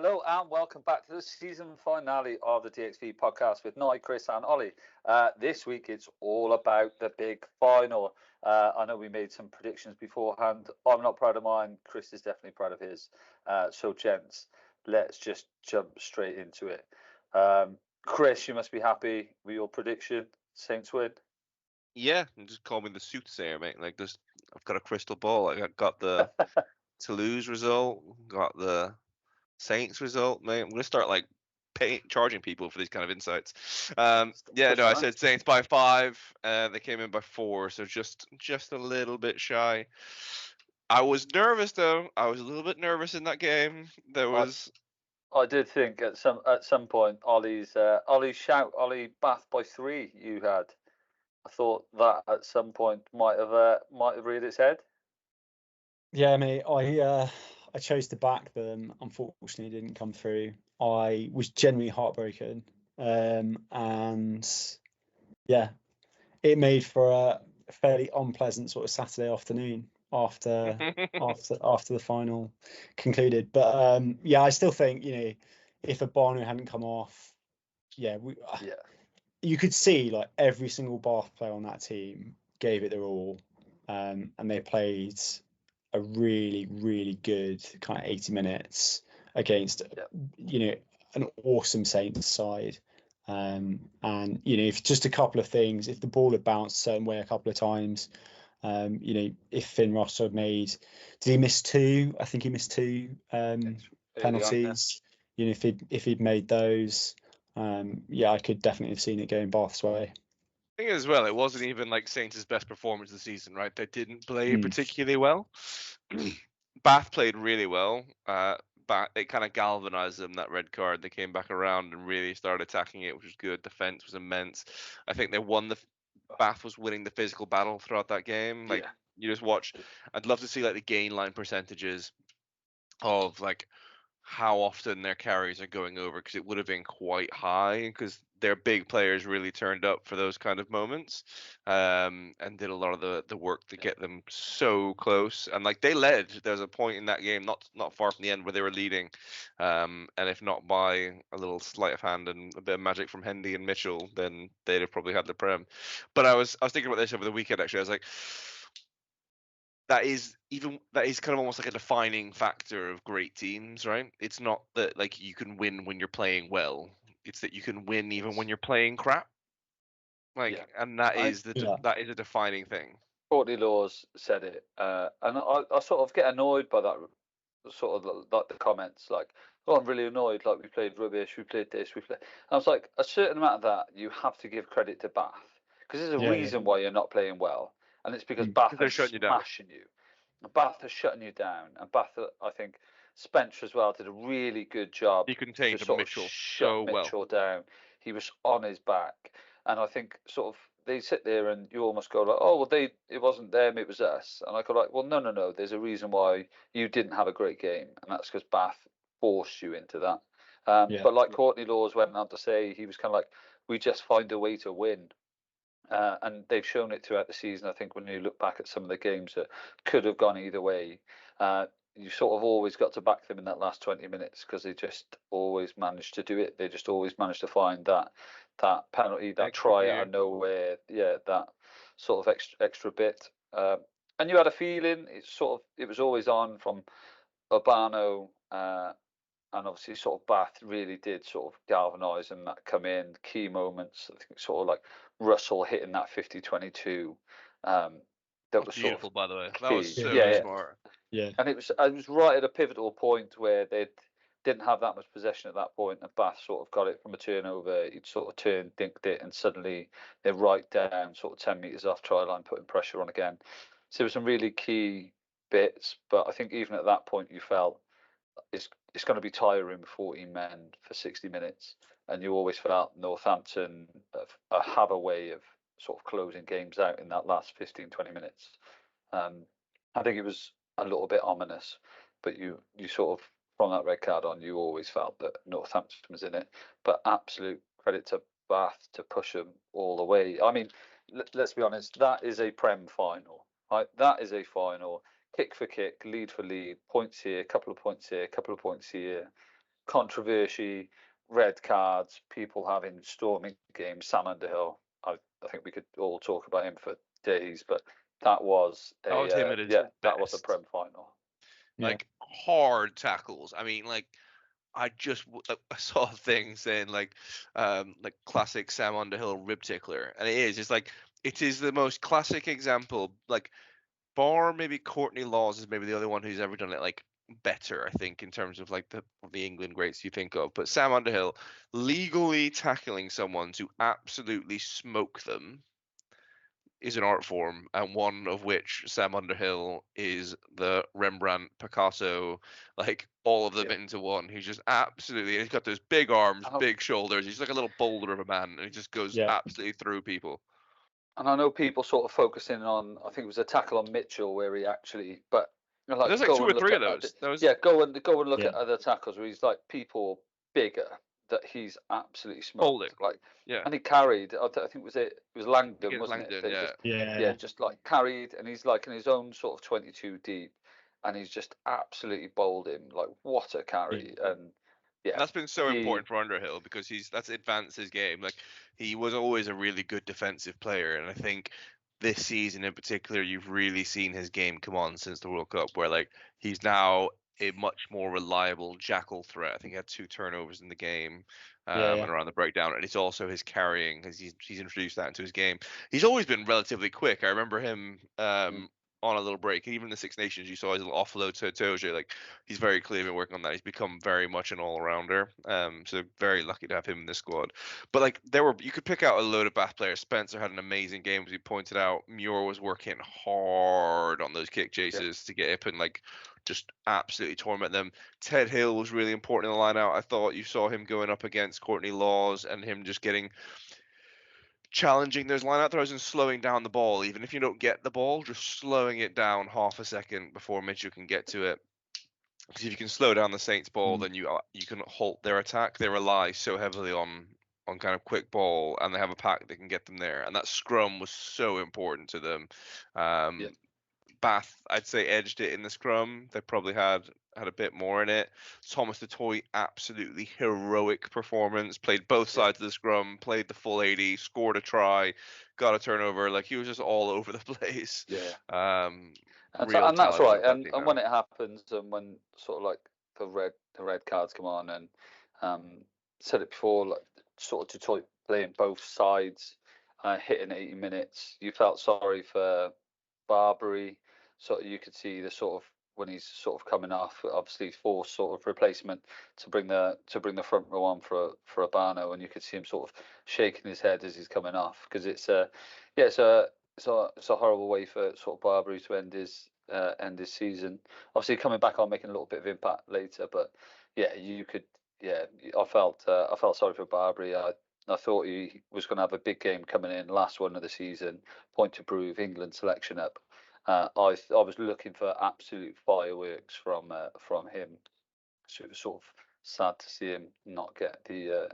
Hello and welcome back to the season finale of the DXV podcast with Noi, Chris and Ollie. This week it's all about the big final. I know we made some predictions beforehand. I'm not proud of mine. Chris is definitely proud of his. So gents, let's just jump straight into it. Chris, you must be happy with your prediction. Saints win. Yeah, and just call me the soothsayer, mate. Like, I've got a crystal ball. I got the Toulouse result, got the Saints result, mate. I'm gonna start like charging people for these kind of insights. I said Saints by 5. They came in by 4, so just a little bit shy. I was nervous though. I was a little bit nervous in that game. I did think at some point Ollie's shout, Ollie Bath by 3 you had. I thought that at some point might have reared its head. Yeah, mate. I chose to back them. Unfortunately, it didn't come through. I was genuinely heartbroken, and yeah, it made for a fairly unpleasant sort of Saturday afternoon after the final concluded. But I still think if Obano hadn't come off, you could see like every single Bath player on that team gave it their all, and they played a really, really good kind of 80 minutes against, an awesome Saints side. And, if just a couple of things, if the ball had bounced a certain way a couple of times, if Finn Ross had did he miss 2? I think he missed 2 penalties. On, if he'd made those, I could definitely have seen it going Bath's way. I think as well, it wasn't even like Saints' best performance of the season, right? They didn't play particularly well. Bath played really well. It kind of galvanized them, that red card. They came back around and really started attacking it, which was good. Defense was immense. I think they won Bath was winning the physical battle throughout that game. Like, you just watch. I'd love to see like the gain line percentages of like how often their carries are going over, because it would have been quite high because their big players really turned up for those kind of moments, and did a lot of the work to get them so close. And like they led, there's a point in that game not far from the end where they were leading, and if not by a little sleight of hand and a bit of magic from Hendy and Mitchell, then they'd have probably had the Prem. But I was thinking about this over the weekend actually. I was like, that is kind of almost like a defining factor of great teams, right? It's not that like you can win when you're playing well; it's that you can win even when you're playing crap. And that is a defining thing. Courtney Laws said it, and I sort of get annoyed by that, sort of like the comments, like, "Oh, I'm really annoyed. Like we played rubbish, we played this, we played." And I was like, a certain amount of that you have to give credit to Bath, because there's a reason why you're not playing well. And it's because Bath are smashing you. Bath are shutting you down. And Bath, I think, Spencer as well did a really good job. He contained Mitchell so well. Mitchell down. He was on his back. And I think sort of they sit there and you almost go like, oh, well, it wasn't them, it was us. And I go like, well, no. There's a reason why you didn't have a great game. And that's because Bath forced you into that. But like Courtney Laws went on to say, he was kind of like, we just find a way to win. And they've shown it throughout the season. I think when you look back at some of the games that could have gone either way, you sort of always got to back them in that last 20 minutes because they just always managed to do it. They just always managed to find that penalty, that try out of nowhere, that sort of extra bit. And you had a feeling it was always on from Obano, and obviously sort of Bath really did sort of galvanise and that come in key moments. I think sort of like Russell hitting that 50-22. That was beautiful, sort of by the way. That was so smart. Yeah. And it was right at a pivotal point where they didn't have that much possession at that point, and Bath sort of got it from a turnover. He'd sort of turned, dinked it, and suddenly they're right down, sort of 10 metres off try line, putting pressure on again. So there were some really key bits, but I think even at that point you felt it's going to be tiring with 14 men for 60 minutes, and you always felt Northampton have a way of sort of closing games out in that last 15-20 minutes. I think it was a little bit ominous, but you sort of, from that red card on, you always felt that Northampton was in it. But absolute credit to Bath to push them all the way. I mean, let's be honest, that is a Prem final. Right? That is a final. Kick for kick, lead for lead, points here, a couple of points here, a couple of points here. controversy, red cards, people having storming games. Sam Underhill, I think we could all talk about him for days, but that was That was him at his that was a best. Prem final. Like hard tackles. I mean, like I saw a thing saying like classic Sam Underhill rib tickler, and it is. It's like it is the most classic example. Like bar maybe Courtney Laws is maybe the other one who's ever done it like better, I think, in terms of like the England greats you think of. But Sam Underhill legally tackling someone to absolutely smoke them is an art form, and one of which Sam Underhill is the Rembrandt Picasso, like all of them into one. He's just absolutely, and he's got those big arms, big shoulders. He's like a little boulder of a man, and he just goes absolutely through people. And I know people sort of focusing on, I think it was a tackle on Mitchell where he actually, but you know, like there's like 2 or 3 of those. Go and look at other tackles where he's like people bigger that he's absolutely smoked. Holding. Like, and he carried. I think it was Langdon, wasn't Langdon, it? Just like carried, and he's like in his own sort of 22 deep, and he's just absolutely bowled him. Like what a carry, and that's been so important for Underhill because that's advanced his game. Like he was always a really good defensive player, and I think this season in particular, you've really seen his game come on since the World Cup, where like he's now a much more reliable jackal threat. I think he had 2 turnovers in the game and around the breakdown, and it's also his carrying because he's introduced that into his game. He's always been relatively quick. I remember him on a little break. Even in the Six Nations, you saw his little offload to Toja. Like he's very clearly been working on that. He's become very much an all-rounder. So very lucky to have him in this squad. But like you could pick out a load of Bath players. Spencer had an amazing game, as we pointed out. Muir was working hard on those kick chases to get up and like just absolutely torment them. Ted Hill was really important in the line out. I thought you saw him going up against Courtney Laws and him just challenging those line out throws and slowing down the ball. Even if you don't get the ball, just slowing it down half a second before Mitchell can get to it. Because if you can slow down the Saints ball, then you can halt their attack. They rely so heavily on kind of quick ball, and they have a pack that can get them there. And that scrum was so important to them. Bath, I'd say, edged it in the scrum. They probably had a bit more in it. Thomas Dutoit, absolutely heroic performance. Played both sides of the scrum, played the full 80, scored a try, got a turnover. Like he was just all over the place. And that's right. And when it happens, and when sort of like the red cards come on, and said it before, like sort of Dutoit playing both sides, hitting 80 minutes. You felt sorry for Barbary. So you could see the sort of when he's sort of coming off, obviously forced sort of replacement to bring the front row on for Obano, and you could see him sort of shaking his head as he's coming off because it's a horrible way for sort of Barbary to end his season. Obviously coming back on, making a little bit of impact later, but I felt sorry for Barbary. I thought he was going to have a big game coming in, last one of the season, point to prove, England selection up. I was looking for absolute fireworks from him. So it was sort of sad to see him not get the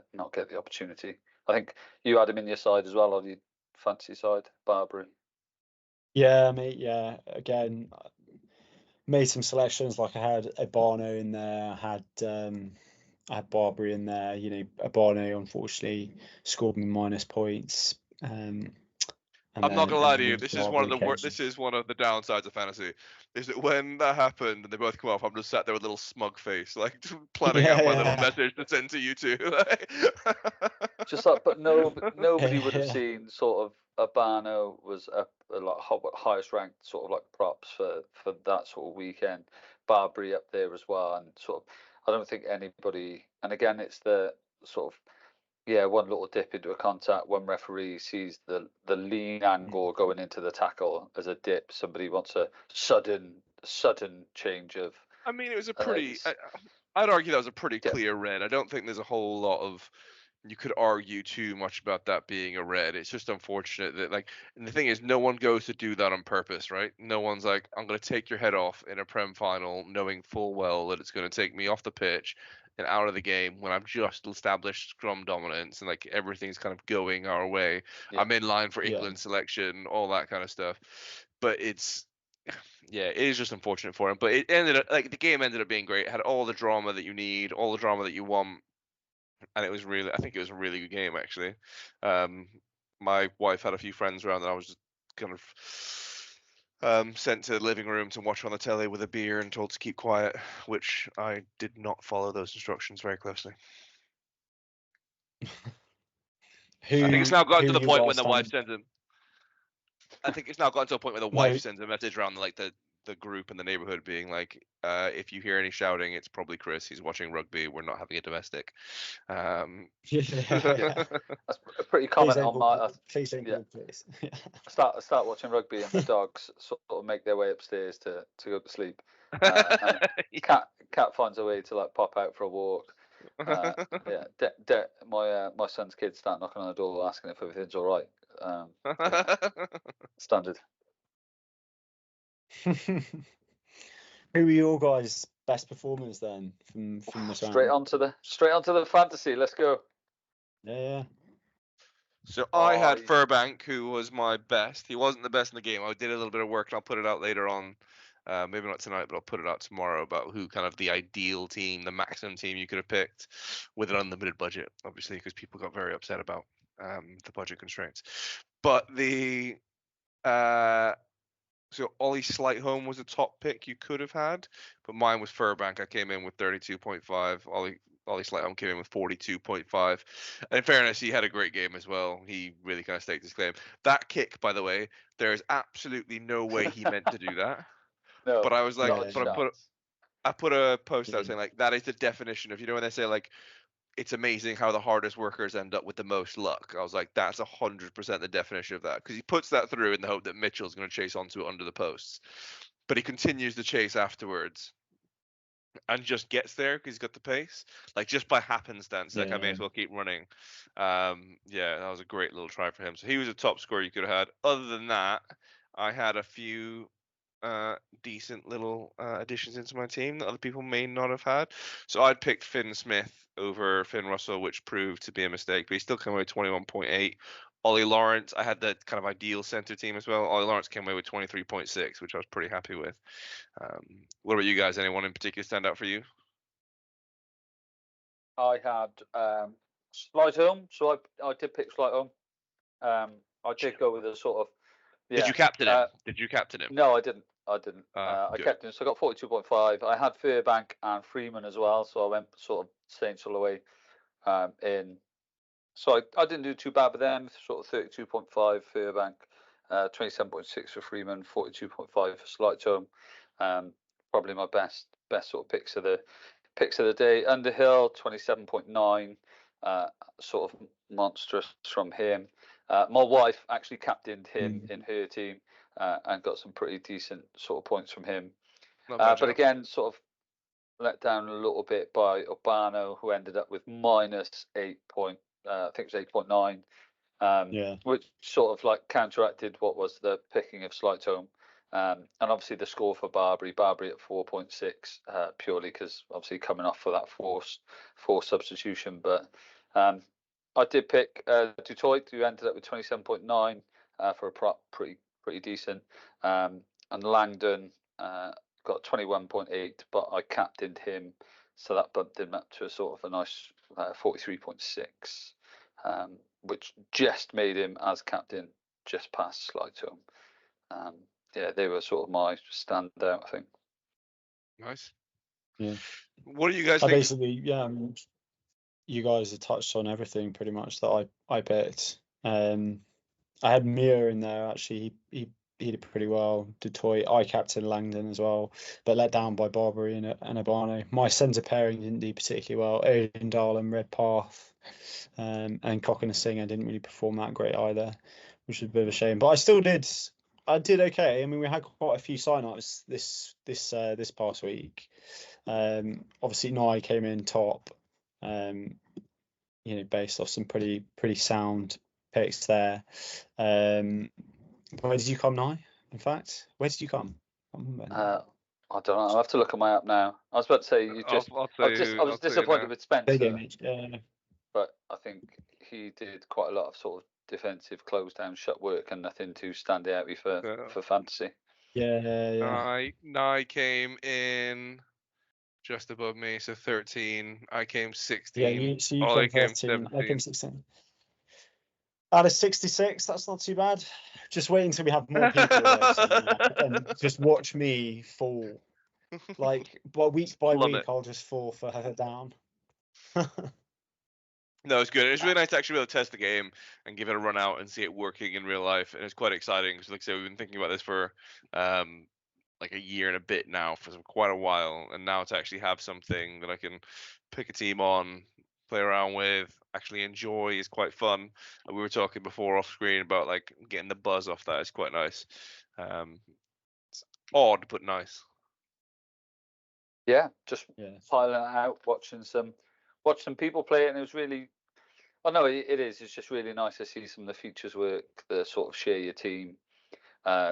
opportunity. I think you had him in your side as well, on your fantasy side, Barbary. Yeah, mate. Yeah, again, made some selections. Like I had Obano in there. I had Barbary in there. You know, Obano unfortunately scored me minus points. I'm not gonna lie to you. This is one of the This is one of the downsides of fantasy. Is that when that happened and they both come off, I'm just sat there with a little smug face, like planning out my little message to send to you two. Just like, but nobody would have seen sort of Obano was a like highest ranked sort of like props for that sort of weekend. Barbary up there as well, and sort of I don't think anybody. And again, it's the sort of. One little dip into a contact. One referee sees the lean angle going into the tackle as a dip. Somebody wants a sudden change of. I mean, it was a pretty. I'd argue that was a pretty clear red. I don't think there's a whole lot of. You could argue too much about that being a red. It's just unfortunate that and the thing is, no one goes to do that on purpose, right? No one's like, I'm going to take your head off in a Prem final, knowing full well that it's going to take me off the pitch and out of the game when I've just established scrum dominance and like everything's kind of going our way. I'm in line for England selection, all that kind of stuff. But it's yeah, it is just unfortunate for him. But it ended up the game ended up being great. It had all the drama that you need, all the drama that you want, and it was really, I think it was a really good game actually. My wife had a few friends around, and I was just kind of sent to the living room to watch on the telly with a beer and told to keep quiet, which I did not follow those instructions very closely. I think it's now gotten to the point when the wife sends him. I think it's now gotten to a point where the wife sends a message around the group in the neighborhood being like, if you hear any shouting, it's probably Chris. He's watching rugby. We're not having a domestic. Yeah. That's a pretty common on my. Please don't go, please. Start watching rugby and the dogs sort of make their way upstairs to go to sleep. And cat finds a way to like pop out for a walk. My son's kids start knocking on the door asking if everything's all right. Standard. Who were your guys' best performers then from the straight onto the fantasy? Let's go. Yeah. So I had Furbank, who was my best. He wasn't the best in the game. I did a little bit of work, and I'll put it out later on. Maybe not tonight, but I'll put it out tomorrow about who kind of the ideal team, the maximum team you could have picked with an unlimited budget, obviously, because people got very upset about the budget constraints. But so Ollie Slightholme was a top pick you could have had, but mine was Furbank. I came in with 32.5. Ollie Slightholme came in with 42.5. And in fairness, he had a great game as well. He really kind of staked his claim. That kick, by the way, there is absolutely no way he meant to do that. No, but I was like, I put a post out saying like that is the definition of, when they say like it's amazing how the hardest workers end up with the most luck. I was like, that's 100% the definition of that, because he puts that through in the hope that Mitchell's going to chase onto it under the posts, but he continues the chase afterwards and just gets there because he's got the pace, like just by happenstance. Like I may as well keep running. That was a great little try for him. So he was a top scorer you could have had. Other than that, I had a few decent little additions into my team that other people may not have had. So I'd picked Finn Smith over Finn Russell, which proved to be a mistake, but he still came away with 21.8. Ollie Lawrence, I had the kind of ideal center team as well. Ollie Lawrence came away with 23.6, which I was pretty happy with. What about you guys? Anyone in particular stand out for you? I had Slightholme, so I did pick Slightholme. I did go with a sort of. Yeah, Did you captain him? Did you captain him? No, I didn't. I kept him, so I got 42.5. I had Furbank and Freeman as well, so I went sort of Saints all the way in. So I didn't do too bad with them. Sort of 32.5 Furbank, 27.6 for Freeman, 42.5 for Slightholme. Probably my best sort of picks of the day. Underhill 27.9, sort of monstrous from him. My wife actually captained him in her team and got some pretty decent sort of points from him. But again, sort of let down a little bit by Obano, who ended up with minus 8 point. I think it was 8.9. Which sort of like counteracted what was the picking of Slightholme. And obviously the score for Barbary at 4.6, purely because obviously coming off for that forced substitution. But I did pick Dutoit, who ended up with 27.9 for a prop, pretty decent. And Langdon got 21.8, but I captained him, so that bumped him up to a sort of a nice 43.6, which just made him as captain just past Slightholme. They were sort of my standout, I think. Nice. Yeah. What do you guys think? Basically, you guys have touched on everything pretty much that I picked. I had Muir in there actually. He did pretty well. Dutoit, I captained Langdon as well, but let down by Barbary and Obano. My centre pairing didn't do particularly well. Odendal and Redpath, and Cock and Singer didn't really perform that great either, which was a bit of a shame. But I still did. I did okay. I mean, we had quite a few sign-ups this past week. Obviously, Nye came in top. Based off some pretty sound picks there. Where did you come, Nye? In fact, where did you come? I don't know. I'll have to look at my app now. I was about to say you just. I was disappointed with Spencer, but I think he did quite a lot of sort of defensive close down shut work and nothing too stand out for fantasy. Yeah. Nye came in just above me, so 13. I came 16. So you Ollie came came 13. I 17. came 16. Out of 66, that's not too bad. Just wait until we have more people and just watch me fall. Like by week, I'll just fall further down. No, it's good. It's really nice to actually be able to test the game and give it a run out and see it working in real life. And it's quite exciting because, like I said, we've been thinking about this for like a year and a bit now, for quite a while. And now to actually have something that I can pick a team on, play around with, actually enjoy is quite fun. And we were talking before off screen about like getting the buzz off that. It's quite nice. It's odd, but nice. Yeah, just piling it out, watching some people play it, and it was really. Oh no, it is. It's just really nice to see some of the features work, the sort of share your team,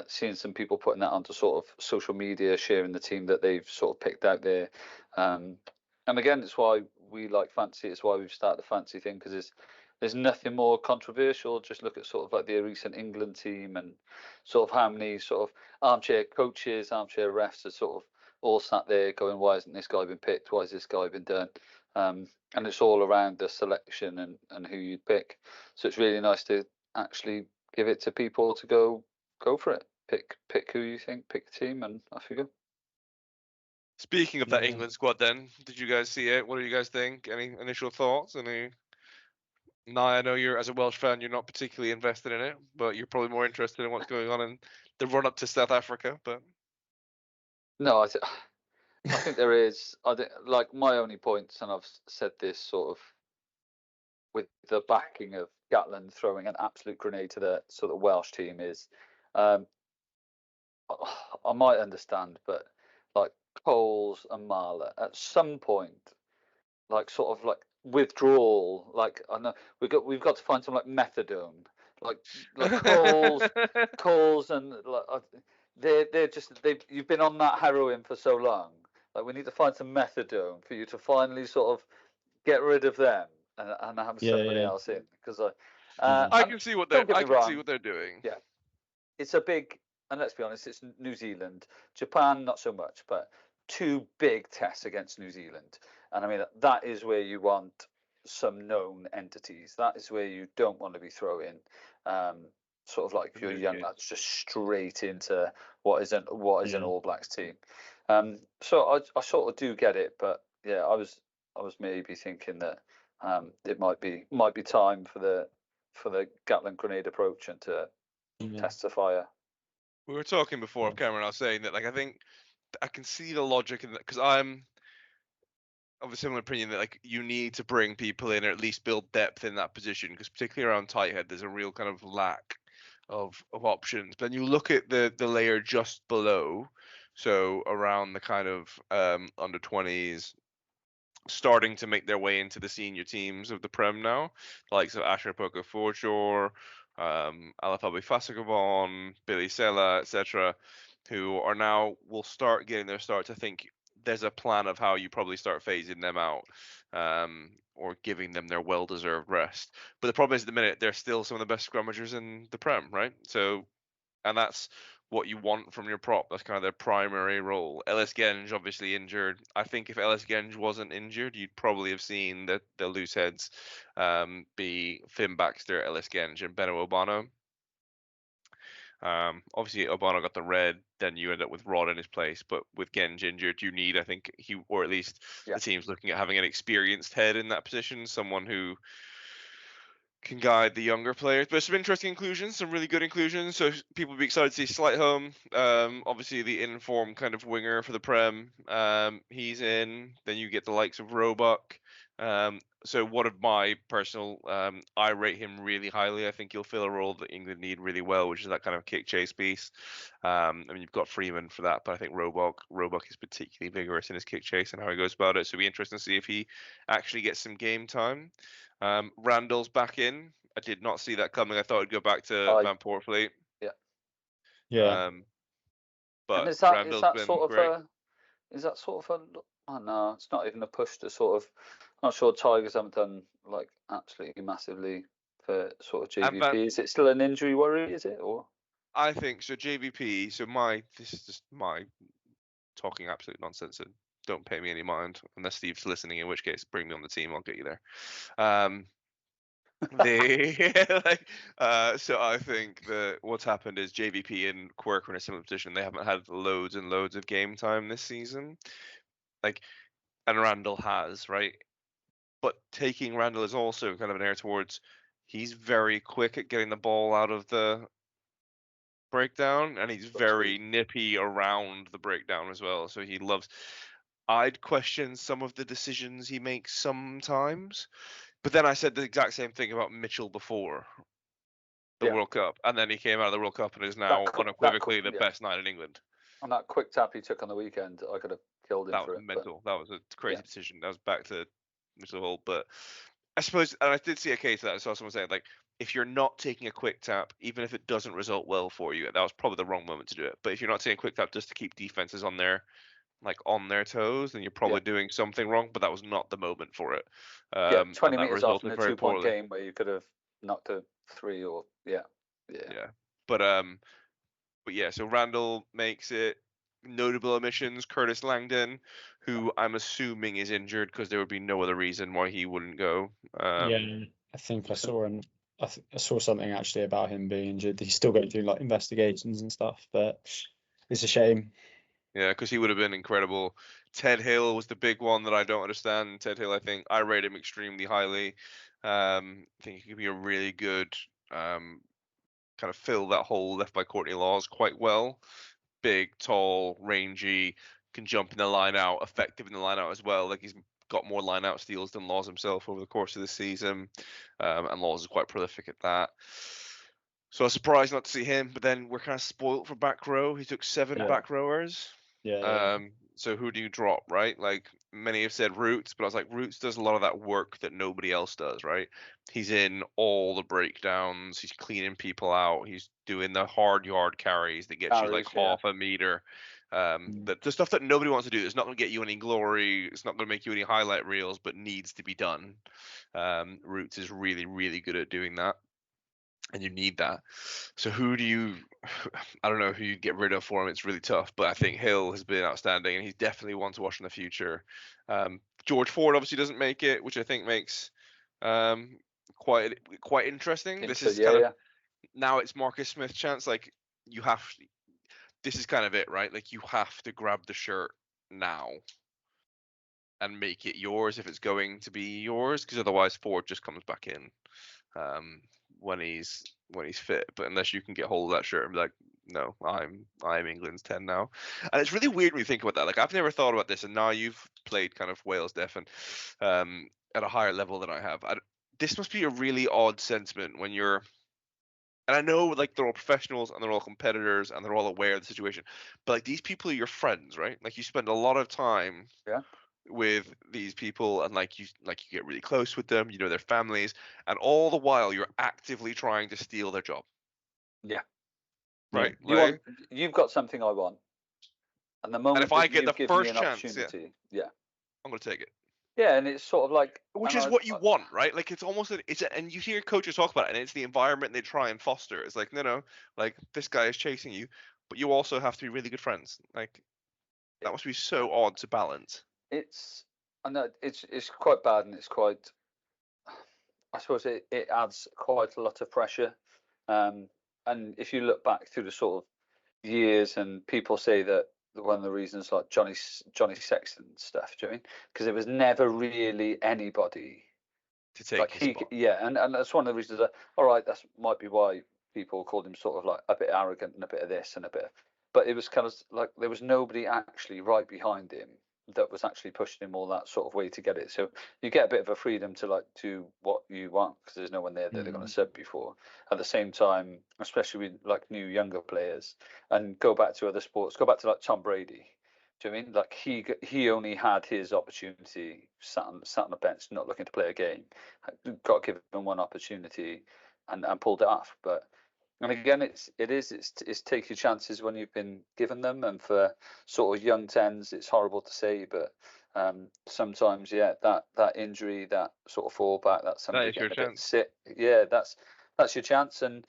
seeing some people putting that onto sort of social media, sharing the team that they've sort of picked out there. And again, it's why we like fantasy. It's why we've started the fantasy thing, because there's nothing more controversial. Just look at sort of like the recent England team and sort of how many sort of armchair coaches, armchair refs are sort of all sat there going, why hasn't this guy been picked? Why has this guy been done? And it's all around the selection and who you'd pick. So it's really nice to actually give it to people to go for it. Pick who you think, pick the team, and off you go. Speaking of that England squad, then, did you guys see it? What do you guys think? Any initial thoughts? No, I know you're, as a Welsh fan, you're not particularly invested in it, but you're probably more interested in what's going on in the run up to South Africa. But no, I think there is. I think, like, my only points, and I've said this sort of with the backing of Gatland throwing an absolute grenade to the sort of Welsh team is, I might understand, but like Coles and Marler at some point, like sort of like withdrawal, like I know we've got to find some like methadone, like Coles and like they're just you've been on that heroin for so long. Like we need to find some methadone for you to finally sort of get rid of them and have somebody else in, because I can see what they're doing. Yeah, it's a big, and let's be honest, it's New Zealand, Japan not so much, but two big tests against New Zealand, and I mean that is where you want some known entities. That is where you don't want to be throwing sort of like your young lads just straight into what is an All Blacks team. So I sort of do get it, but yeah, I was maybe thinking that it might be time for the Gatland grenade approach and to test the fire. We were talking before, Cameron. I was saying that, like, I think I can see the logic in that, because I'm of a similar opinion that, like, you need to bring people in or at least build depth in that position, because particularly around tight head, there's a real kind of lack of options. But then you look at the layer just below, so around the kind of under 20s, starting to make their way into the senior teams of the Prem now, the likes of Asher Poco Forshore, Alafabi Fasagabon, Billy Sella, etc., who are now will start getting their start to think there's a plan of how you probably start phasing them out, or giving them their well-deserved rest. But the problem is, at the minute, they're still some of the best scrummagers in the Prem, right? So, and that's what you want from your prop. That's kind of their primary role. Ellis Genge obviously injured. I think if Ellis Genge wasn't injured, you'd probably have seen the loose heads be Finn Baxter, Ellis Genge, and Benno Obano. Obviously Obano got the red, then you end up with Rod in his place. But with Genge injured, you need, I think, or at least the team's looking at having an experienced head in that position, someone who can guide the younger players. But some interesting inclusions, some really good inclusions. So people will be excited to see Slightholme. Obviously the in-form kind of winger for the Prem. He's in. Then you get the likes of Roebuck. So one of my personal, I rate him really highly. I think he'll fill a role that England need really well, which is that kind of kick chase piece. I mean, you've got Freeman for that, but I think Roebuck is particularly vigorous in his kick chase and how he goes about it. So it'll be interesting to see if he actually gets some game time. Randall's back in. I did not see that coming. I thought it'd go back to Van Poortvliet. Yeah. But and is Randall's that been sort great. of a, oh no, it's not even a push to sort of, I'm not sure Tigers haven't done like absolutely massively for sort of JVP. Is it still an injury worry, is it, or? I think so. JVP. So this is just my talking absolute nonsense. And don't pay me any mind unless Steve's listening. In which case, bring me on the team. I'll get you there. So I think that what's happened is JVP and Quirk are in a similar position. They haven't had loads and loads of game time this season, and Randall has, right? But taking Randall is also kind of an air towards he's very quick at getting the ball out of the breakdown, and he's very nippy around the breakdown as well. So I'd question some of the decisions he makes sometimes. But then I said the exact same thing about Mitchell before the World Cup, and then he came out of the World Cup and is now unequivocally the best 9 in England. And that quick tap he took on the weekend, I could have killed him that for was it. Mental. That was a crazy decision. That was back to Mitchell Hall. But I suppose, and I did see a case of that. I saw someone saying, if you're not taking a quick tap, even if it doesn't result well for you, that was probably the wrong moment to do it. But if you're not taking a quick tap just to keep defenses on their toes, then you're probably doing something wrong. But that was not the moment for it. 20 minutes off in a very 2-point game where you could have knocked a 3 or yeah. But yeah, so Randall makes it. Notable omissions: Curtis Langdon, who I'm assuming is injured because there would be no other reason why he wouldn't go. Yeah, I think I saw something actually about him being injured. He's still going through investigations and stuff, but it's a shame. Yeah, because he would have been incredible. Ted Hill was the big one that I don't understand. Ted Hill, I rate him extremely highly. I think he could be a really good kind of fill that hole left by Courtney Laws quite well. Big, tall, rangy, can jump in the line out, effective in the line out as well. He's got more line out steals than Laws himself over the course of the season, and Laws is quite prolific at that. So I was surprised not to see him, but then we're kind of spoilt for back row. He took 7 back rowers. So who do you drop, right? Many have said Roots, but I was like, Roots does a lot of that work that nobody else does, right? He's in all the breakdowns. He's cleaning people out. He's doing the hard yard carries that gets you half a meter. The stuff that nobody wants to do. It's not going to get you any glory. It's not going to make you any highlight reels, but needs to be done. Roots is really, really good at doing that. And you need that. So I don't know who you get rid of for him. It's really tough, but I think Hill has been outstanding, and he's definitely one to watch in the future. George Ford obviously doesn't make it, which I think makes quite interesting. This is now it's Marcus Smith's chance. This is kind of it, right? You have to grab the shirt now and make it yours if it's going to be yours, because otherwise Ford just comes back in. When he's fit, but unless you can get hold of that shirt and be like, no, I'm England's 10 now. And it's really weird when you think about that. I've never thought about this, and now you've played kind of Wales Def and at a higher level than I have. This must be a really odd sentiment when you're, and I know they're all professionals and they're all competitors and they're all aware of the situation, but these people are your friends, right? You spend a lot of time with these people, and you get really close with them, their families, and all the while you're actively trying to steal their job. Right. You've got something I want, and the moment if I get the first chance, I'm gonna take it. And it's sort of which is what you want, right? It's almost and you hear coaches talk about it, and it's the environment they try and foster. It's no, this guy is chasing you, but you also have to be really good friends. That must be so odd to balance. I know it's quite bad, and it's quite, I suppose it adds quite a lot of pressure. And if you look back through the sort of years, and people say that one of the reasons Johnny Sexton stuff, do you mean? Because there was never really anybody to take his spot. And that's one of the reasons that, all right, that might be why people called him sort of a bit arrogant and a bit of this and a bit, but it was kind of there was nobody actually right behind him that was actually pushing him all that sort of way to get it. So you get a bit of a freedom to do what you want, because there's no one there that they're going to sub before. At the same time, especially with new younger players, and go back to other sports, go back to Tom Brady. Do you know what I mean? He only had his opportunity, sat on the bench, not looking to play a game. Got given one opportunity, and pulled it off. But and again, it's take your chances when you've been given them. And for sort of young tens, it's horrible to say, but sometimes, that injury, that sort of fallback, that somebody getting a bit sick, that's your chance. And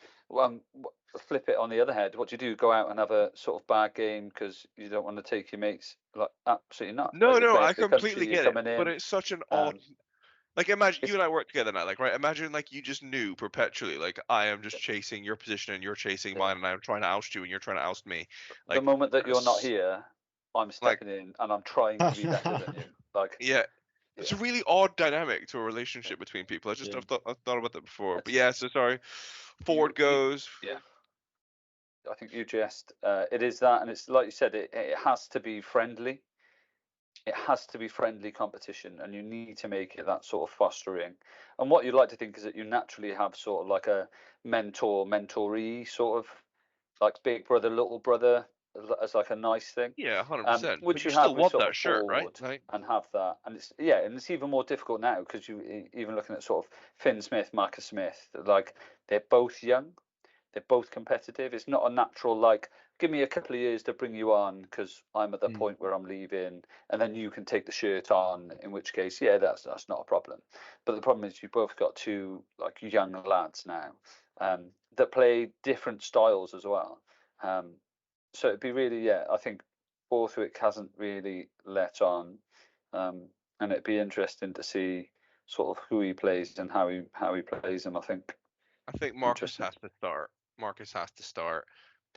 flip it on the other head. What do you do? Go out and have a sort of bad game because you don't want to take your mates? Like, absolutely not. No, Like, you're no, playing I for the country, completely you're get it. coming But in. it's such an odd. Like, imagine you It's- and I work together now, like, right? Imagine, like, you just knew perpetually, like, I am just chasing your position and you're chasing mine, and I'm trying to oust you and you're trying to oust me. the Like, moment that you're not that's- here, I'm like, stepping in and I'm trying to be better than you. Like, yeah, it's a yeah, really odd dynamic to a relationship between people. Yeah. I've thought about that before. But It's- yeah, so sorry. Ford goes. Yeah. I think you just it is that, and it's like you said, it has to be friendly. It has to be friendly competition, and you need to make it that sort of fostering. And what you'd like to think is that you naturally have sort of like a mentoree sort of like big brother, little brother as like a nice thing. Yeah, 100%. But Which you you still have with want sort that of shirt, right? Ford Like, and have that, and it's even more difficult now because you even looking at sort of Finn Smith, Marcus Smith, like they're both young. They're both competitive. It's not a natural like, give me a couple of years to bring you on because I'm at the point where I'm leaving, and then you can take the shirt on. In which case, yeah, that's not a problem. But the problem is you both got two like young lads now that play different styles as well. So it'd be really, yeah, I think Borthwick hasn't really let on, and it'd be interesting to see sort of who he plays and how he plays them. I think. I think Marcus Interesting. has to start. Marcus has to start.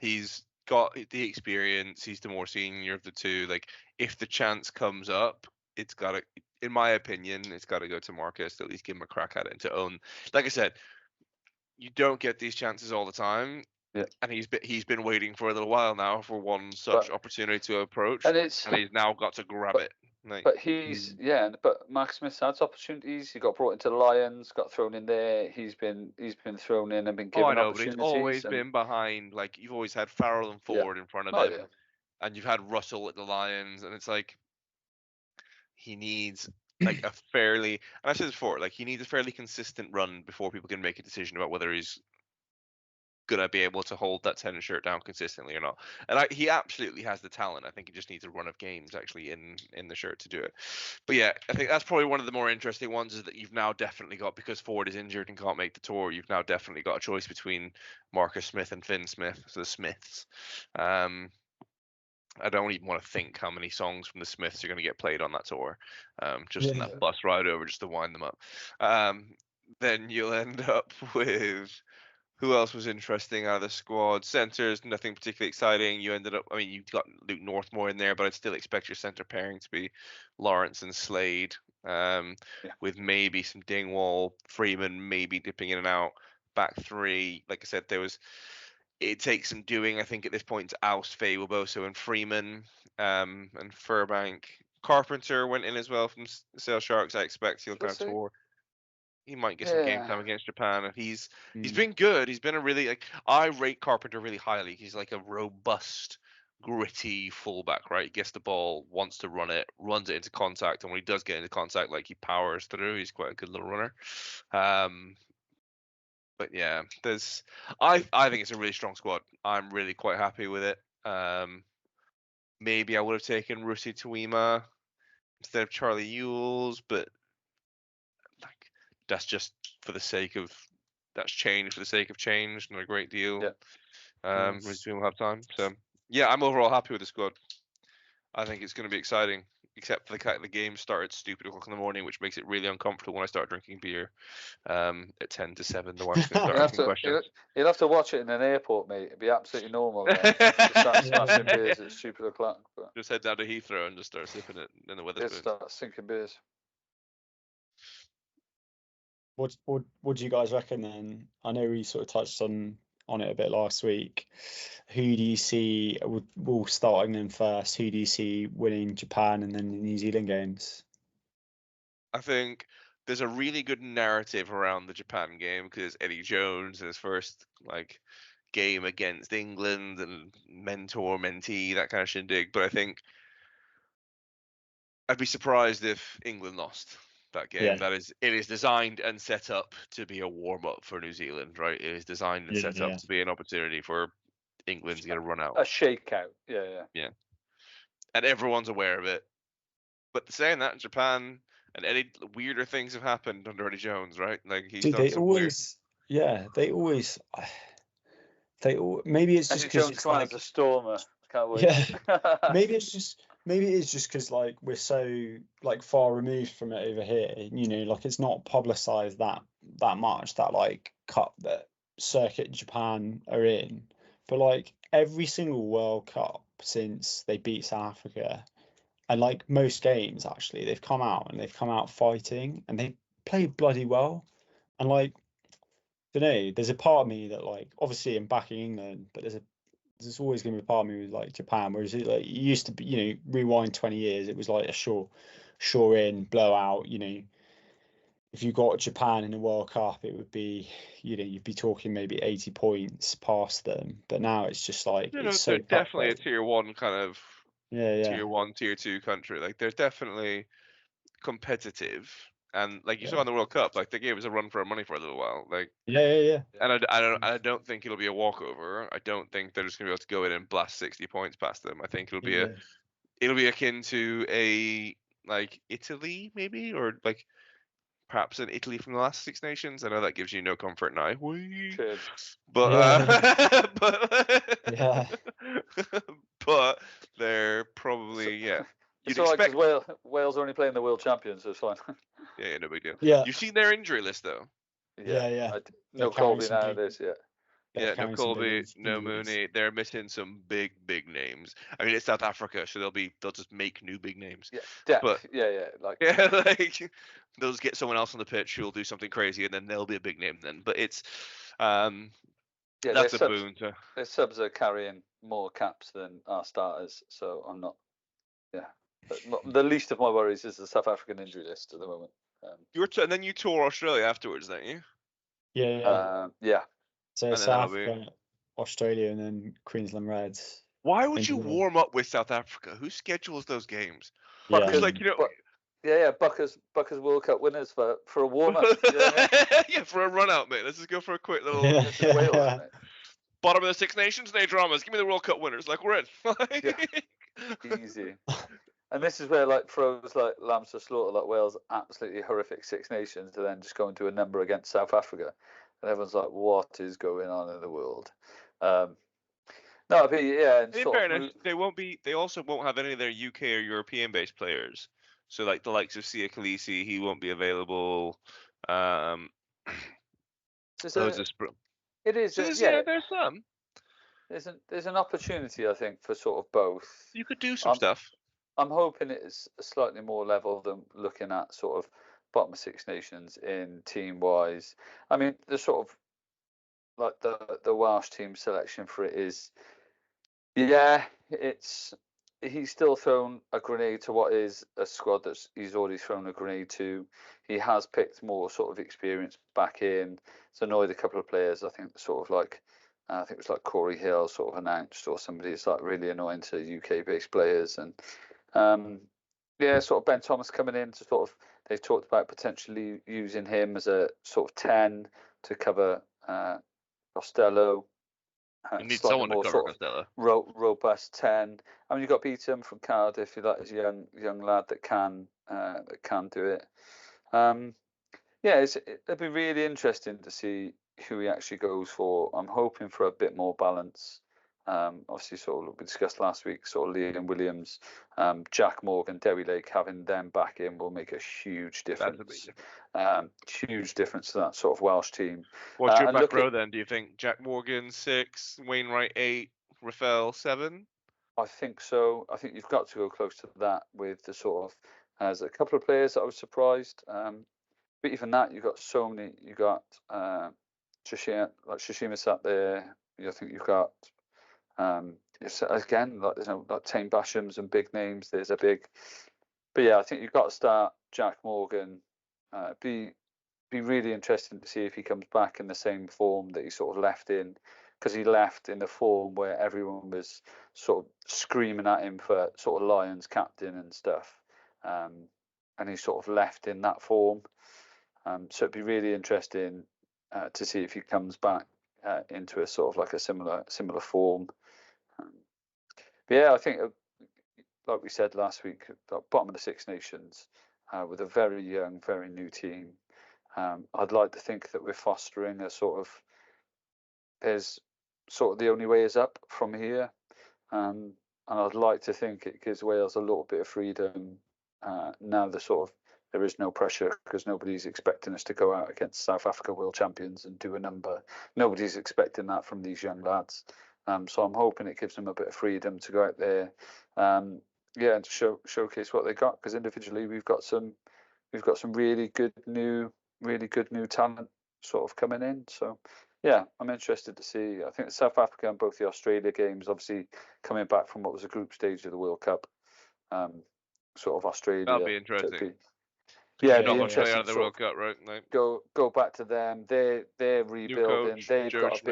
He's got the experience. He's the more senior of the two. Like, if the chance comes up, it's got to, in my opinion, it's got to go to Marcus to at least give him a crack at it and to own. Like I said, you don't get these chances all the time. Yeah. And he's been waiting for a little while now for one such opportunity to approach, And he's now got to grab it. Like, but he's but Mark Smith's had opportunities. He got brought into the Lions, got thrown in there. He's been thrown in and been oh, I given know, but he's always opportunities. been behind. Like, you've always had Farrell and Ford in front of Oh him, yeah. and you've had Russell at the Lions, and it's like he needs like a fairly, and I said this before, like he needs a fairly consistent run before people can make a decision about whether he's gonna be able to hold that 10 shirt down consistently or not. And he absolutely has the talent. I think he just needs a run of games actually in the shirt to do it. But yeah, I think that's probably one of the more interesting ones, is that you've now definitely got, because Ford is injured and can't make the tour, you've now definitely got a choice between Marcus Smith and Finn Smith, so the Smiths. I don't even want to think how many songs from the Smiths are going to get played on that tour, just in that bus ride over just to wind them up. Then you'll end up with, who else was interesting out of the squad? Centers, nothing particularly exciting. You ended up, I mean, you've got Luke Northmore in there, but I'd still expect your center pairing to be Lawrence and Slade, with maybe some Dingwall, Freeman maybe dipping in and out. Back three, like I said, it takes some doing, I think, at this point to oust Faye Wilboso and Freeman, and Furbank. Carpenter went in as well from Sale Sharks. I expect he'll kind of tour. He might get some game time against Japan, and he's been good. He's been a really, like, I rate Carpenter really highly. He's like a robust, gritty fullback, right? He gets the ball, wants to run it, runs it into contact, and when he does get into contact, like, he powers through. He's quite a good little runner. But yeah, I think it's a really strong squad. I'm really quite happy with it. Maybe I would have taken Rusi Tuima instead of Charlie Ewells, but like, that's just for the sake of, that's change for the sake of change, not a great deal. Yeah. Rusi Tuima will have time. So yeah, I'm overall happy with the squad. I think it's going to be exciting, except for the fact the game started at stupid o'clock in the morning, which makes it really uncomfortable when I start drinking beer at 10 to 7. The wife's going to start asking questions. You'll have to watch it in an airport, mate. It'd be absolutely normal. Then. Just start smashing beers at stupid o'clock. But just head down to Heathrow and just start sipping it in the Wetherspoons. Start sinking beers. What do you guys reckon then? I know we sort of touched on it a bit last week. Who do you see will start England first? Who do you see winning Japan and then the New Zealand games? I think there's a really good narrative around the Japan game because Eddie Jones in his first game against England and mentor, mentee, that kind of shindig. But I think I'd be surprised if England lost that game. Yeah. It is designed and set up to be a warm up for New Zealand, right? It is designed and set up to be an opportunity for England to get a run out. A shakeout. Yeah. And everyone's aware of it. But saying that, in Japan and any weirder things have happened under Eddie Jones, right? Like he's done some weird. They maybe it's just Eddie because Jones it's come out like as a stormer. Can't wait. yeah. maybe it is just because like we're so like far removed from it over here. You know, like it's not publicized that much, that like cup that Circuit Japan are in. But like every single World Cup since they beat South Africa, and like most games actually, they've come out fighting, and they play bloody well. And like, I don't know, there's a part of me that like, obviously I'm backing England, but there's always going to be a part of me with like Japan, whereas it like it used to be, you know, rewind 20 years, it was like a sure in blowout. You know, if you got Japan in the World Cup, it would be, you know, you'd be talking maybe 80 points past them. But now it's just like You it's know, so they're definitely a cutthroat. tier 1 kind of Yeah. tier 1, tier 2 country. Like they're definitely competitive, and like you saw Yeah. in the World Cup, like they gave us a run for our money for a little while. Like Yeah. and I don't think it'll be a walkover. I don't think they're just gonna be able to go in and blast 60 points past them. I think it'll be akin to a like Italy maybe, or like perhaps an Italy from the last Six Nations. I know that gives you no comfort now. True. But Yeah. but Yeah. but they're So, probably it's you'd all right expect because Wales are only playing the World Champions, so it's fine. yeah, no big deal. Yeah. You've seen their injury list though. Yeah. They're No carrying Colby some big nowadays, yeah. they're Yeah, no carrying some big Colby, no injuries. Mooney. They're missing some big names. I mean, it's South Africa, so they'll just make new big names. Yeah, But depth. Yeah, like yeah, like they'll just get someone else on the pitch who'll do something crazy, and then they'll be a big name then. But it's yeah, that's a boon to. their subs are carrying more caps than our starters, so I'm not. Yeah, the least of my worries is the South African injury list at the moment. And then you tour Australia afterwards, don't you? Yeah. So And then that'll South be. Africa, Australia, and then Queensland Reds. Why would you Queensland Reds. warm up with South Africa? Who schedules those games? Yeah. Who's like, Buckers World Cup winners for a warm up. Yeah, yeah, for a run out, mate. Let's just go for a quick little Wales, mate. bottom of the Six Nations Day dramas. Give me the World Cup winners. Like we're in. Easy. And this is where like throws like lambs to slaughter, like Wales, absolutely horrific Six Nations, to then just go into a number against South Africa, and everyone's like, "What is going on in the world?" No, but yeah. And In fairness, they won't be. They also won't have any of their UK or European-based players. So like the likes of Sia Khaleesi, he won't be available. It is. Yeah, there's some. There's an opportunity, I think, for sort of both. You could do some stuff. I'm hoping it's slightly more level than looking at sort of bottom of Six Nations in team wise. I mean, the sort of like the Welsh team selection for it is, yeah, he's still thrown a grenade to what is a squad that he's already thrown a grenade to. He has picked more sort of experience back in. It's annoyed a couple of players. I think sort of like. I think it was like Corey Hill sort of announced, or somebody. It's like really annoying to UK-based players, and yeah, sort of Ben Thomas coming in to sort of. They've talked about potentially using him as a sort of 10 to cover Costello. You need someone to cover Costello. Robust 10. I mean, you've got Beaton from Cardiff. You like this young lad that can do it. Yeah, it'd be really interesting to see who he actually goes for. I'm hoping for a bit more balance. Obviously, sort of we discussed last week, sort of Liam Williams, Jack Morgan, Derry Lake, having them back in will make a huge difference. Huge difference to that sort of Welsh team. What's your back row then? Do you think Jack Morgan 6, Wainwright 8, Rafael 7? I think so. I think you've got to go close to that with the sort of. There's a couple of players that I was surprised. But even that, you've got so many. You got Shishima sat there. I think you've got again like Tane Basham's and big names. There's a big, but yeah, I think you've got to start Jack Morgan. Be really interesting to see if he comes back in the same form that he sort of left in, because he left in the form where everyone was sort of screaming at him for sort of Lions captain and stuff, and he sort of left in that form. So it'd be really interesting to see if he comes back into a sort of like a similar form. But yeah, I think like we said last week, bottom of the Six Nations with a very young, very new team. I'd like to think that we're fostering a sort of there's sort of the only way is up from here. And I'd like to think it gives Wales a little bit of freedom now. There is no pressure because nobody's expecting us to go out against South Africa world champions and do a number. Nobody's expecting that from these young lads. So I'm hoping it gives them a bit of freedom to go out there, and to showcase what they got. Because individually we've got some really good new talent sort of coming in. So yeah, I'm interested to see. I think South Africa and both the Australia games, obviously coming back from what was a group stage of the World Cup, sort of Australia. That'll be interesting. Yeah, not much play out of the World Cup, right? Like, go back to them. They're rebuilding. Coach,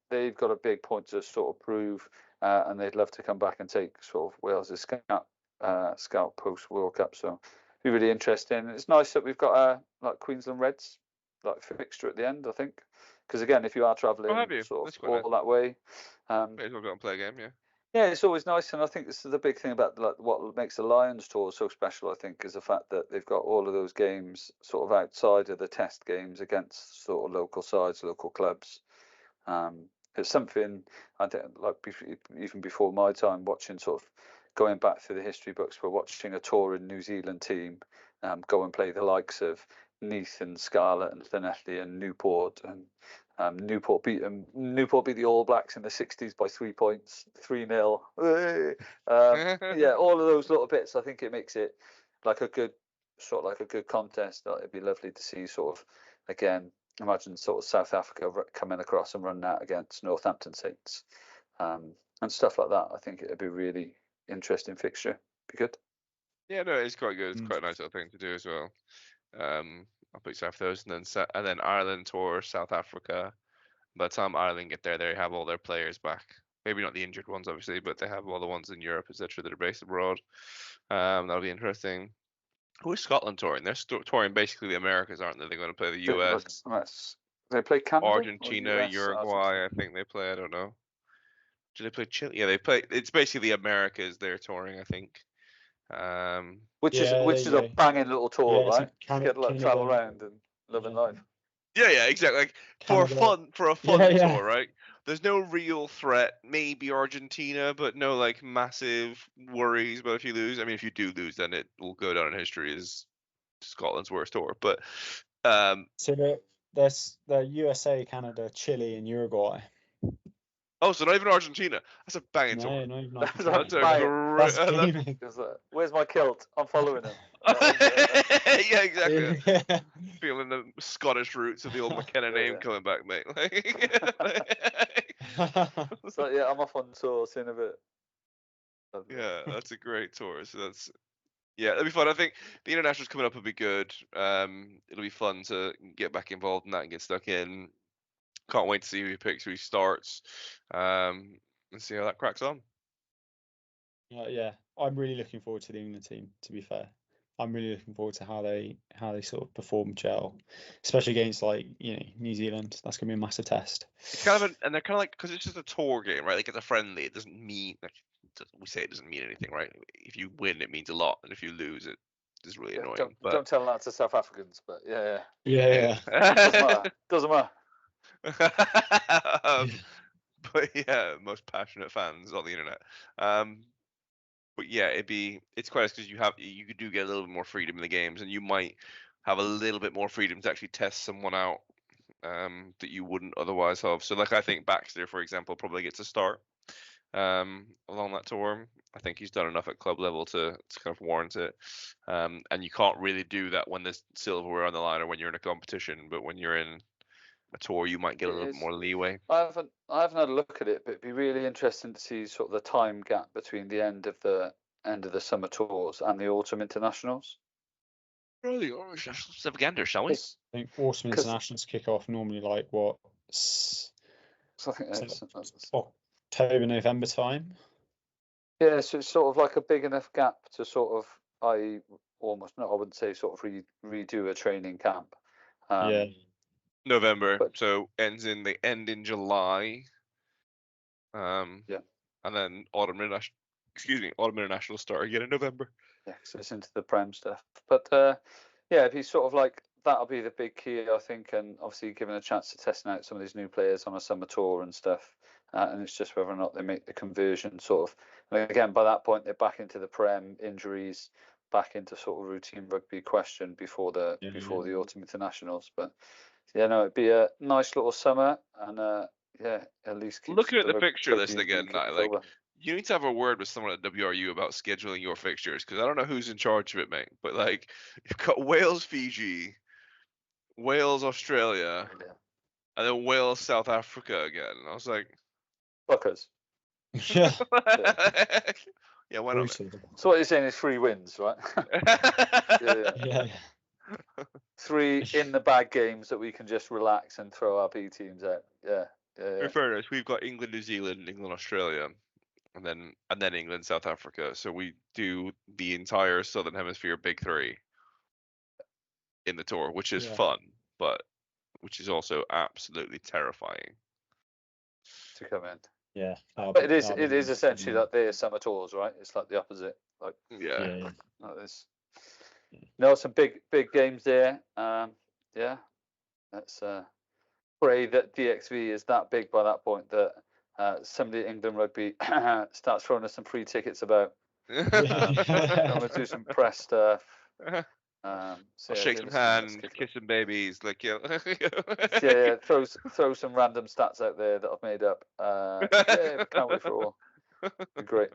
they've got a big point to sort of prove, and they'd love to come back and take sort of Wales' scout post World Cup. So it'll be really interesting. It's nice that we've got a like Queensland Reds like fixture at the end, I think, because again, if you are travelling sort of all that way, may as well go and play a game, yeah. Yeah, it's always nice, and I think this is the big thing about like what makes the Lions tour so special. I think is the fact that they've got all of those games sort of outside of the test games against sort of local sides, local clubs. It's something I think like even before my time watching, sort of going back through the history books, we're watching a touring New Zealand team go and play the likes of Neath and Scarlett and Llanelli and Newport, and Newport beat the All Blacks in the 60s by 3 points, 3-0. Yeah, all of those little bits. I think it makes it like a good contest. It'd be lovely to see sort of again. Imagine sort of South Africa coming across and running out against Northampton Saints, and stuff like that. I think it'd be a really interesting fixture. Be good. Yeah, no, it's quite good. It's quite a nice little thing to do as well. I'll put South those, and then Ireland tour South Africa. By the time Ireland get there, they have all their players back. Maybe not the injured ones, obviously, but they have all the ones in Europe, etc. that are based abroad. That'll be interesting. Who is Scotland touring? They're touring basically the Americas, aren't they? They're going to play the US. They play Canada, Argentina, Uruguay. I think they play. I don't know. Do they play Chile? Yeah, they play. It's basically the Americas they're touring, I think. Which is a banging little tour, right? Get to travel around and living life. Yeah, exactly. Like for a fun tour, right? There's no real threat. Maybe Argentina, but no like massive worries about if you lose. I mean, if you do lose, then it will go down in history as Scotland's worst tour. But so there's the USA, Canada, Chile, and Uruguay. Oh, so not even Argentina. That's a banging tour. No, even That's a great. Where's my kilt? I'm following him. Yeah, exactly. Yeah. Feeling the Scottish roots of the old McKenna name coming back, mate. So yeah, I'm off on tour soon a bit. Yeah, that's a great tour. So that'll be fun. I think the internationals coming up will be good. It'll be fun to get back involved in that and get stuck in. Can't wait to see who he picks, who he starts, and see how that cracks on. Yeah, I'm really looking forward to the England team. To be fair, I'm really looking forward to how they sort of perform, gel, especially against New Zealand. That's gonna be a massive test. It's kind of and they're kind of like, because it's just a tour game, right? Like it's a friendly. It doesn't mean we say it doesn't mean anything, right? If you win, it means a lot, and if you lose, it is really annoying. Don't tell that to South Africans, but yeah. Doesn't matter. But yeah, most passionate fans on the internet. But yeah, it's quite nice because you do get a little bit more freedom in the games, and you might have a little bit more freedom to actually test someone out that you wouldn't otherwise have. So like I think Baxter, for example, probably gets a start along that tour. I think he's done enough at club level to kind of warrant it. And you can't really do that when there's silverware on the line or when you're in a competition, but when you're in a tour, you might get a little bit more leeway. I haven't had a look at it, but it'd be really interesting to see sort of the time gap between the end of the summer tours and the autumn internationals. Really, let's have a gander, shall we? I think autumn internationals kick off normally like what? So I think that's October, November time. Yeah, so it's sort of like a big enough gap to sort of, I wouldn't say sort of redo a training camp. November, so they end in July. And then autumn international start again in November. Yeah, so it's into the Prem stuff. But it'd be sort of like that'll be the big key, I think, and obviously given a chance to testing out some of these new players on a summer tour and stuff. and it's just whether or not they make the conversion. Sort of, and again, by that point, they're back into the Prem, injuries, back into sort of routine rugby question before the autumn internationals. But yeah, no, it'd be a nice little summer, and yeah, at least keep looking at the fixture list again now. Like, over. you need to have a word with someone at WRU about scheduling your fixtures, because I don't know who's in charge of it, mate. But like, you've got Wales, Fiji, Wales, Australia, and then Wales, South Africa again. And I was like, fuckers. Yeah. Yeah, why not? So what you're saying is 3 wins, right? Yeah. 3 in the bag games that we can just relax and throw our B teams out. Yeah. In fairness, we've got England, New Zealand, England, Australia, and then England, South Africa. So we do the entire Southern Hemisphere Big 3 in the tour, which is fun, but which is also absolutely terrifying to come in. Yeah, but it is essentially like their summer tours, right? It's like the opposite. Like like this. No, some big games there. Yeah, let's pray that DXV is that big by that point that somebody at England Rugby starts throwing us some free tickets about. I'm gonna do some press stuff. I'll shake some hands, kiss some babies, like throw some random stats out there that I've made up. Yeah, can't wait for all. Be great.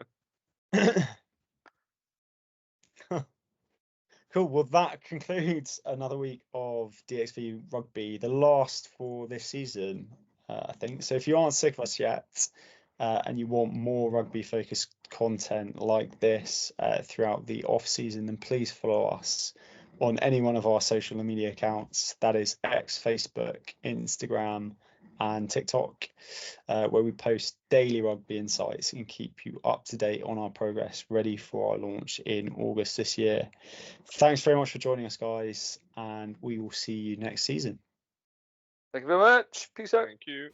Cool. Well, that concludes another week of DXV Rugby, the last for this season, I think. So if you aren't sick of us yet, and you want more rugby-focused content like this throughout the off-season, then please follow us on any one of our social media accounts. That is X, Facebook, Instagram, and TikTok, where we post daily rugby insights and keep you up to date on our progress, ready for our launch in August this year. Thanks very much for joining us, guys, and we will see you next season. Thank you very much. Peace out. Thank you.